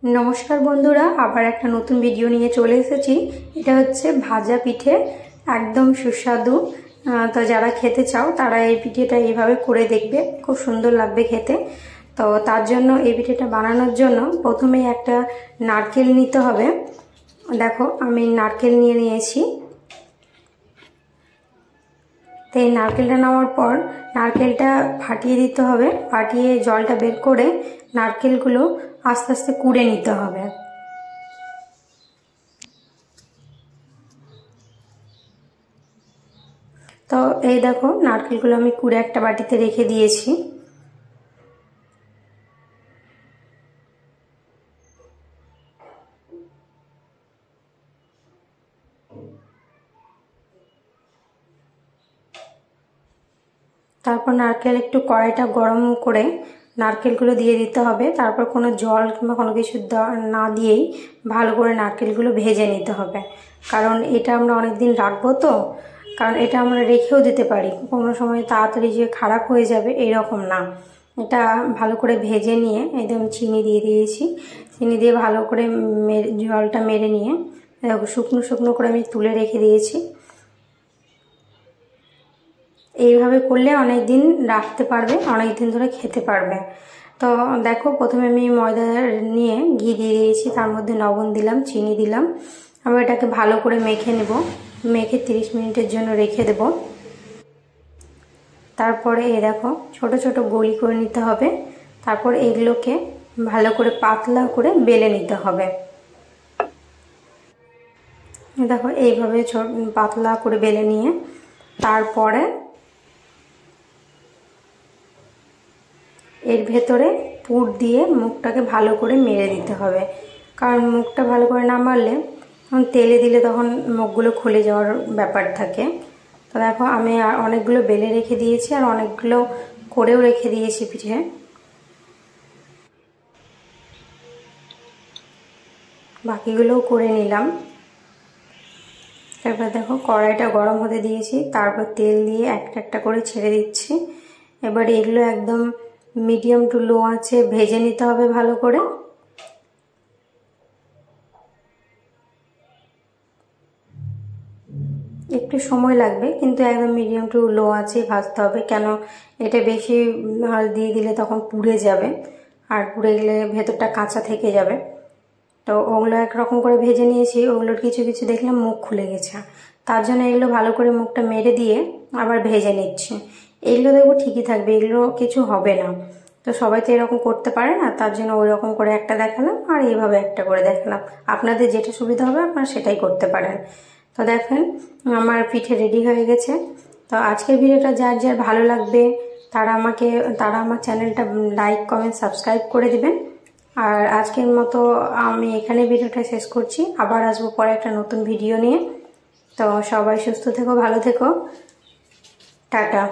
नमस्कार बंधुरा आबार एक नतून भिडियो निये चले एसेछि। एटा हच्छे भाजा पिठे एकदम सुस्वादु। तो जारा खेते चाओ तारा एई पिठेटा एइभाবে करे देखबे, खूब सुंदर लागबे खेते। तो तार जन्य एई पिठेटा बानानोर जन्य प्रथमेई एकटा नारकेल निते होबे। देखो आमि नारकेल निये नियेछि। तो এই নারকেলটা নেওয়ার পর নারকেলটা ফাটিয়ে দিতে হবে, ফাটিয়ে জলটা বের করে নারকেলগুলো আস্তে আস্তে কুড়ে নিতে হবে। তো এই দেখো নারকেলগুলো আমি কুড়ে একটা বাটিতে রেখে দিয়েছি। তারপর নারকেল একটু কড়াইটা গরম করে নারকেলগুলো দিয়ে দিতে হবে। তারপর কোনো জল কিংবা কোনো কিছু না দিয়েই ভালো করে নারকেলগুলো ভেজে নিতে হবে, কারণ এটা আমরা অনেক দিন রাখবো। তো কারণ এটা আমরা রেখেও দিতে পারি, কোনো সময় তাড়াতাড়ি যে খারাপ হয়ে যাবে এরকম না। এটা ভালো করে ভেজে নিয়ে একদম চিনি দিয়ে দিয়েছি। চিনি দিয়ে ভালো করে জলটা মেরে নিয়ে দেখো শুকনো শুকনো করে আমি তুলে রেখে দিয়েছি। এইভাবে করলে অনেক দিন রাখতে পারবে, অনেক দিন ধরে খেতে পারবে। তো দেখো প্রথমে আমি ময়দা নিয়ে ঘি দিয়ে দিয়েছি, তার মধ্যে লবণ দিলাম, চিনি দিলাম। আবার এটাকে ভালো করে মেখে নেব, মেখে 30 মিনিটের জন্য রেখে দেব। তারপরে এই দেখো ছোট ছোট গলি করে নিতে হবে। তারপর এগুলোকে ভালো করে পাতলা করে বেলে নিতে হবে। দেখো এইভাবে পাতলা করে বেলে নিয়ে তারপরে এর ভেতরে পুর দিয়ে মুখটাকে ভালো করে মেরে দিতে হবে, কারণ মুখটা ভালো করে না মারলে তেলে দিলে তখন মুখগুলো খুলে যাওয়ার ব্যাপার থাকে। তো দেখো আমি আর অনেকগুলো বেলে রেখে দিয়েছি আর অনেকগুলো করেও রেখে দিয়েছি পিঠে। বাকিগুলোও করে নিলাম। তারপর দেখো কড়াইটা গরম হতে দিয়েছি, তারপর তেল দিয়ে একটা একটা করে ছেড়ে দিচ্ছি। এবার এগুলো একদম মিডিয়াম টু লো আঁচে ভেজে নিতে হবে ভালো করে। একটু সময় লাগবে, কিন্তু একদম মিডিয়াম টু লো আঁচে ভাজতে হবে, কেন এটা বেশি দিয়ে দিলে তখন পুড়ে যাবে, আর পুড়ে গেলে ভেতরটা কাঁচা থেকে যাবে। তো ওগুলো একরকম করে ভেজে নিয়েছি, ওগুলোর কিছু কিছু দেখলাম মুখ খুলে গেছে, তার জন্য এগুলো ভালো করে মুখটা মেরে দিয়ে আবার ভেজে নিচ্ছি। এগুলো দেখবো ঠিকই থাকবে, এগুলো কিছু হবে না। তো সবাই তো এরকম করতে পারে না, তার জন্য ওই রকম করে একটা দেখালাম আর এইভাবে একটা করে দেখালাম। আপনাদের যেটা সুবিধা হবে আপনারা সেটাই করতে পারেন। তো দেখেন আমার পিঠে রেডি হয়ে গেছে। তো আজকের ভিডিওটা যার যার ভালো লাগবে তারা আমার চ্যানেলটা লাইক কমেন্ট সাবস্ক্রাইব করে দিবেন। আর আজকের মতো আমি এখানে ভিডিওটা শেষ করছি, আবার আসবো পরে একটা নতুন ভিডিও নিয়ে। তো সবাই সুস্থ থেকো, ভালো থেকো, টাটা।